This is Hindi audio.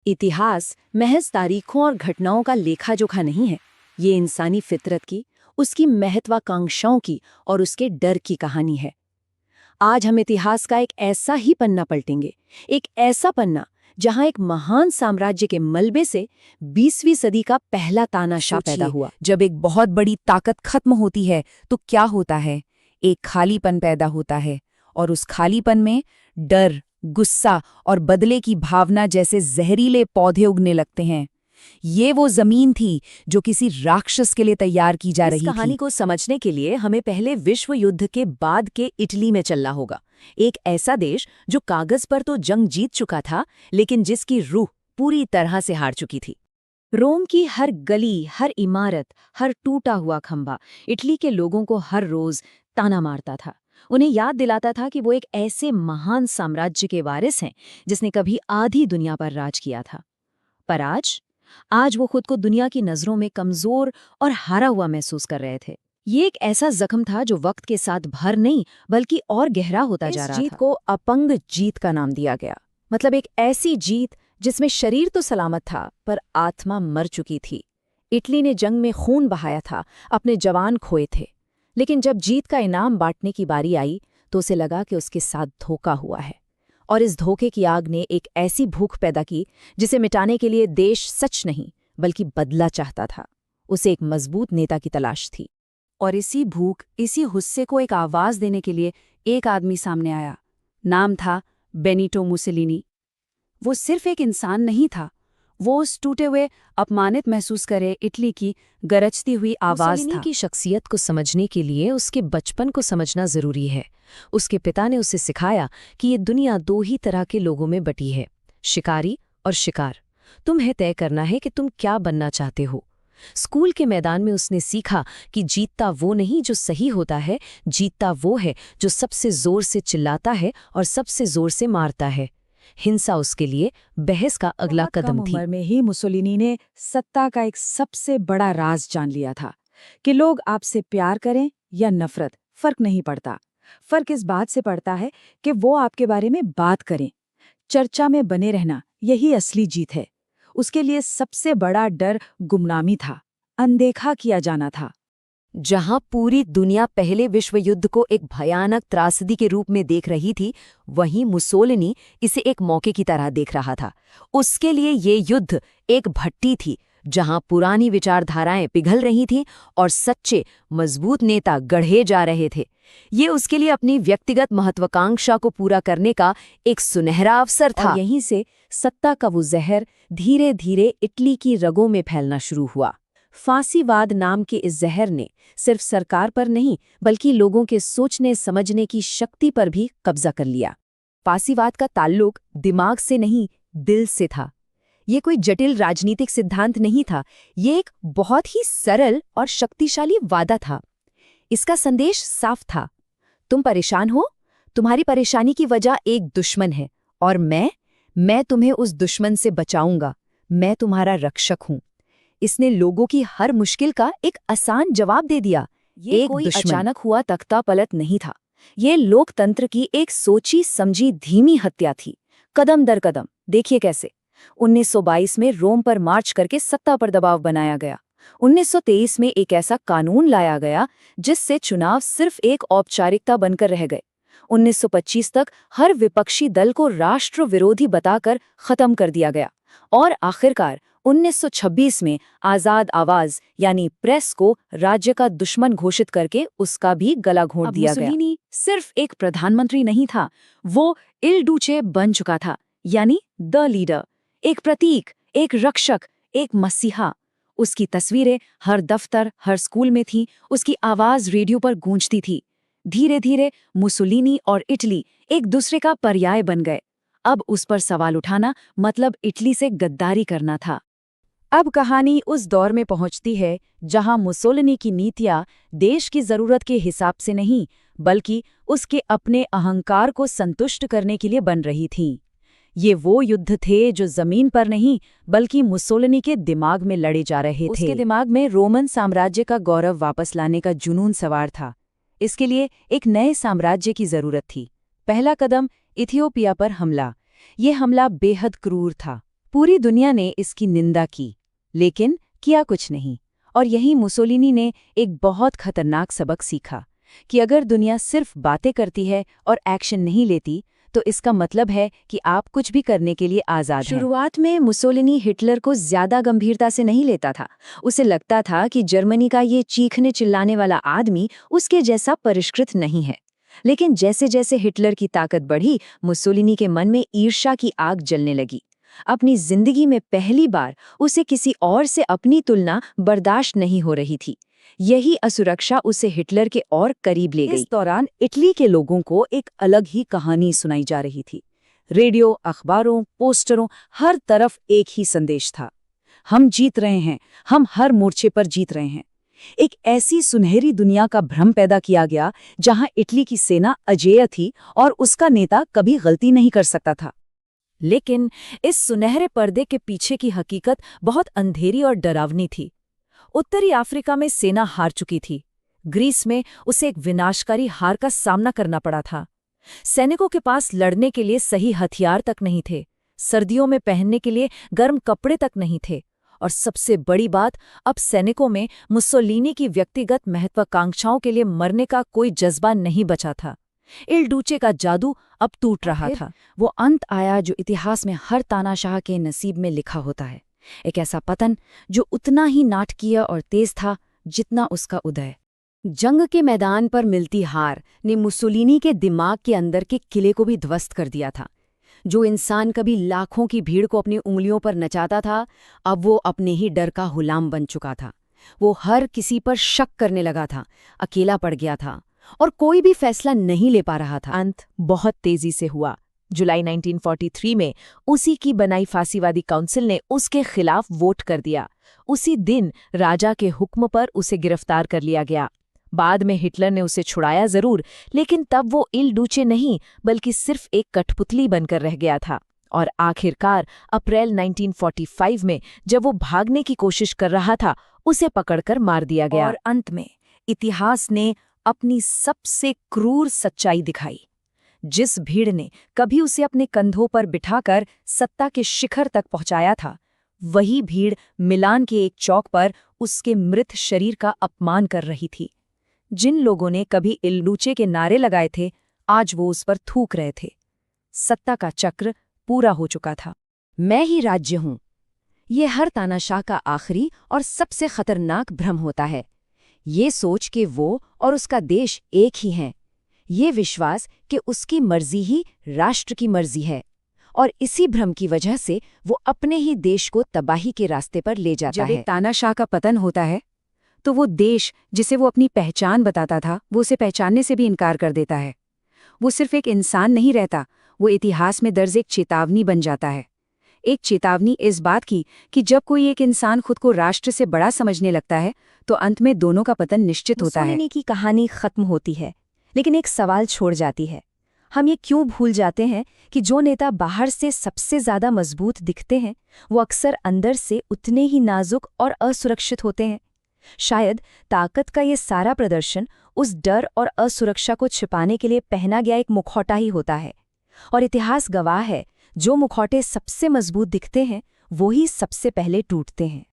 इतिहास महज तारीखों और घटनाओं का लेखा जोखा नहीं है। ये इंसानी फितरत की, उसकी महत्वाकांक्षाओं की और उसके डर की कहानी है। आज हम इतिहास का एक ऐसा ही पन्ना पलटेंगे, एक ऐसा पन्ना जहां एक महान साम्राज्य के मलबे से 20वीं सदी का पहला तानाशाह पैदा हुआ। जब एक बहुत बड़ी ताकत खत्म होती है तो क्या होता है? एक खालीपन पैदा होता है, और उस खालीपन में डर, गुस्सा और बदले की भावना जैसे जहरीले पौधे उगने लगते हैं। ये वो जमीन थी जो किसी राक्षस के लिए तैयार की जा रही इस कहानी थी। को समझने के लिए हमें पहले विश्व युद्ध के बाद के इटली में चलना होगा। एक ऐसा देश जो कागज पर तो जंग जीत चुका था, लेकिन जिसकी रूह पूरी तरह से हार चुकी थी। रोम की हर गली, हर इमारत, हर टूटा हुआ खंभा इटली के लोगों को हर रोज ताना मारता था। उन्हें याद दिलाता था कि वो एक ऐसे महान साम्राज्य के वारिस हैं जिसने कभी आधी दुनिया पर राज किया था। पर आज वो खुद को दुनिया की नजरों में कमजोर और हारा हुआ महसूस कर रहे थे। ये एक ऐसा जख्म था जो वक्त के साथ भर नहीं बल्कि और गहरा होता जा रहा था। इस जीत को अपंग जीत का नाम दिया गया। मतलब एक ऐसी जीत जिसमें शरीर तो सलामत था पर आत्मा मर चुकी थी। इटली ने जंग में खून बहाया था, अपने जवान खोए थे, लेकिन जब जीत का इनाम बांटने की बारी आई तो उसे लगा कि उसके साथ धोखा हुआ है। और इस धोखे की आग ने एक ऐसी भूख पैदा की जिसे मिटाने के लिए देश सच नहीं बल्कि बदला चाहता था। उसे एक मजबूत नेता की तलाश थी। और इसी भूख, इसी गुस्से को एक आवाज देने के लिए एक आदमी सामने आया। नाम था बेनिटो मुसोलिनी। वो सिर्फ एक इंसान नहीं था, वो उस टूटे हुए, अपमानित महसूस करे इटली की गरजती हुई आवाज था। मुसोलिनी की शख्सियत को समझने के लिए उसके बचपन को समझना जरूरी है। उसके पिता ने उसे सिखाया कि ये दुनिया दो ही तरह के लोगों में बटी है, शिकारी और शिकार। तुम्हें तय करना है कि तुम क्या बनना चाहते हो। स्कूल के मैदान में उसने सीखा कि जीतता वो नहीं जो सही होता है, जीतता वो है जो सबसे जोर से चिल्लाता है और सबसे जोर से मारता है। हिंसा उसके लिए बहस का अगला कदम थी। उम्र में ही मुसोलिनी ने सत्ता का एक सबसे बड़ा राज जान लिया था कि लोग आपसे प्यार करें या नफरत, फर्क नहीं पड़ता। फर्क इस बात से पड़ता है कि वो आपके बारे में बात करें। चर्चा में बने रहना, यही असली जीत है। उसके लिए सबसे बड़ा डर गुमनामी था, अनदेखा किया जाना था। जहां पूरी दुनिया पहले विश्व युद्ध को एक भयानक त्रासदी के रूप में देख रही थी, वहीं मुसोलिनी इसे एक मौके की तरह देख रहा था। उसके लिए ये युद्ध एक भट्टी थी जहां पुरानी विचारधाराएं पिघल रही थीं और सच्चे, मजबूत नेता गढ़े जा रहे थे। ये उसके लिए अपनी व्यक्तिगत महत्वाकांक्षा को पूरा करने का एक सुनहरा अवसर था। और यहीं से सत्ता का वो जहर धीरे धीरे इटली की रगों में फैलना शुरू हुआ। फांसीवाद नाम के इस जहर ने सिर्फ सरकार पर नहीं बल्कि लोगों के सोचने समझने की शक्ति पर भी कब्जा कर लिया। फांसीवाद का ताल्लुक दिमाग से नहीं, दिल से था। ये कोई जटिल राजनीतिक सिद्धांत नहीं था, ये एक बहुत ही सरल और शक्तिशाली वादा था। इसका संदेश साफ था, तुम परेशान हो, तुम्हारी परेशानी की वजह एक दुश्मन है और मैं तुम्हें उस दुश्मन से बचाऊंगा। मैं तुम्हारा रक्षक हूं। इसने लोगों की हर मुश्किल का एक आसान जवाब दे दिया। ये कोई अचानक हुआ तख्ता पलट नहीं था, ये लोकतंत्र की एक सोची समझी धीमी हत्या थी, कदम दर कदम। देखिए कैसे 1922 में रोम पर मार्च करके सत्ता पर दबाव बनाया गया। 1923 में एक ऐसा कानून लाया गया जिससे चुनाव सिर्फ एक औपचारिकता बनकर रह गए। 1925 तक हर विपक्षी दल को राष्ट्र विरोधी बताकर खत्म कर दिया गया और आखिरकार 1926 में आजाद आवाज यानी प्रेस को राज्य का दुश्मन घोषित करके उसका भी गला घोंट दिया गया। मुसोलिनी सिर्फ एक प्रधानमंत्री नहीं था, वो इल डूचे बन चुका था, यानी द लीडर, एक प्रतीक, एक रक्षक, एक मसीहा। उसकी तस्वीरें हर दफ्तर, हर स्कूल में थीं, उसकी आवाज रेडियो पर गूंजती थी। धीरे धीरे मुसोलिनी और इटली एक दूसरे का पर्याय बन गए। अब उस पर सवाल उठाना मतलब इटली से गद्दारी करना था। अब कहानी उस दौर में पहुंचती है जहां मुसोलिनी की नीतियां देश की जरूरत के हिसाब से नहीं बल्कि उसके अपने अहंकार को संतुष्ट करने के लिए बन रही थीं। ये वो युद्ध थे जो जमीन पर नहीं बल्कि मुसोलिनी के दिमाग में लड़े जा रहे थे। उसके दिमाग में रोमन साम्राज्य का गौरव वापस लाने का जुनून सवार था। इसके लिए एक नए साम्राज्य की जरूरत थी। पहला कदम इथियोपिया पर हमला। ये हमला बेहद क्रूर था। पूरी दुनिया ने इसकी निंदा की, लेकिन किया कुछ नहीं। और यही मुसोलिनी ने एक बहुत खतरनाक सबक सीखा कि अगर दुनिया सिर्फ बातें करती है और एक्शन नहीं लेती, तो इसका मतलब है कि आप कुछ भी करने के लिए आज़ाद हैं। शुरुआत में मुसोलिनी हिटलर को ज्यादा गंभीरता से नहीं लेता था। उसे लगता था कि जर्मनी का ये चीखने चिल्लाने वाला आदमी उसके जैसा परिष्कृत नहीं है। लेकिन जैसे जैसे हिटलर की ताकत बढ़ी, मुसोलिनी के मन में ईर्ष्या की आग जलने लगी। अपनी जिंदगी में पहली बार उसे किसी और से अपनी तुलना बर्दाश्त नहीं हो रही थी। यही असुरक्षा उसे हिटलर के और करीब ले गई। इस दौरान इटली के लोगों को एक अलग ही कहानी सुनाई जा रही थी। रेडियो, अखबारों, पोस्टरों, हर तरफ एक ही संदेश था। हम जीत रहे हैं, हम हर मोर्चे पर जीत रहे हैं। एक ऐसी सुनहरी दुनिया का भ्रम पैदा किया गया जहां इटली की सेना अजेय थी और उसका नेता कभी गलती नहीं कर सकता था। लेकिन इस सुनहरे पर्दे के पीछे की हकीकत बहुत अंधेरी और डरावनी थी। उत्तरी अफ्रीका में सेना हार चुकी थी। ग्रीस में उसे एक विनाशकारी हार का सामना करना पड़ा था। सैनिकों के पास लड़ने के लिए सही हथियार तक नहीं थे, सर्दियों में पहनने के लिए गर्म कपड़े तक नहीं थे, और सबसे बड़ी बात, अब सैनिकों में मुसोलिनी की व्यक्तिगत महत्वाकांक्षाओं के लिए मरने का कोई जज्बा नहीं बचा था। इल डूचे का जादू अब टूट रहा था। वो अंत आया जो इतिहास में हर तानाशाह के नसीब में लिखा होता है, एक ऐसा पतन जो उतना ही नाटकीय और तेज था जितना उसका उदय। जंग के मैदान पर मिलती हार ने मुसोलिनी के दिमाग के अंदर के किले को भी ध्वस्त कर दिया था। जो इंसान कभी लाखों की भीड़ को अपनी उंगलियों पर नचाता था, अब वो अपने ही डर का गुलाम बन चुका था। वो हर किसी पर शक करने लगा था, अकेला पड़ गया था और कोई भी फैसला नहीं ले पा रहा था। अंत बहुत तेजी से हुआ। जुलाई 1943 में उसी की बनाई फांसीवादी काउंसिल ने उसके खिलाफ वोट कर दिया। उसी दिन राजा के हुक्म पर उसे गिरफ्तार कर लिया गया। बाद में हिटलर ने उसे छुड़ाया जरूर, लेकिन तब वो इल डूचे नहीं बल्कि सिर्फ एक कठपुतली बनकर रह गया था। और आखिरकार अप्रैल 1945 में जब वो भागने की कोशिश कर रहा था, उसे पकड़कर मार दिया गया। और अंत में इतिहास ने अपनी सबसे क्रूर सच्चाई दिखाई। जिस भीड़ ने कभी उसे अपने कंधों पर बिठाकर सत्ता के शिखर तक पहुंचाया था, वही भीड़ मिलान के एक चौक पर उसके मृत शरीर का अपमान कर रही थी। जिन लोगों ने कभी इल डूचे के नारे लगाए थे, आज वो उस पर थूक रहे थे। सत्ता का चक्र पूरा हो चुका था। मैं ही राज्य हूं। ये हर तानाशाह का आखिरी और सबसे खतरनाक भ्रम होता है। ये सोच कि वो और उसका देश एक ही हैं। ये विश्वास कि उसकी मर्जी ही राष्ट्र की मर्जी है, और इसी भ्रम की वजह से वो अपने ही देश को तबाही के रास्ते पर ले जाता है। जब एक तानाशाह का पतन होता है, तो वो देश जिसे वो अपनी पहचान बताता था, वो उसे पहचानने से भी इनकार कर देता है। वो सिर्फ एक इंसान नहीं रहता, वो इतिहास में दर्ज एक चेतावनी बन जाता है। एक चेतावनी इस बात की कि जब कोई एक इंसान खुद को राष्ट्र से बड़ा समझने लगता है, तो अंत में दोनों का पतन निश्चित होता है। मुसोलिनी की कहानी खत्म होती है, लेकिन एक सवाल छोड़ जाती है। हम ये क्यों भूल जाते हैं कि जो नेता बाहर से सबसे ज्यादा मजबूत दिखते हैं, वो अक्सर अंदर से उतने ही नाजुक और असुरक्षित होते हैं। शायद ताकत का ये सारा प्रदर्शन उस डर और असुरक्षा को छिपाने के लिए पहना गया एक मुखौटा ही होता है। और इतिहास गवाह है, जो मुखौटे सबसे मजबूत दिखते हैं, वो ही सबसे पहले टूटते हैं।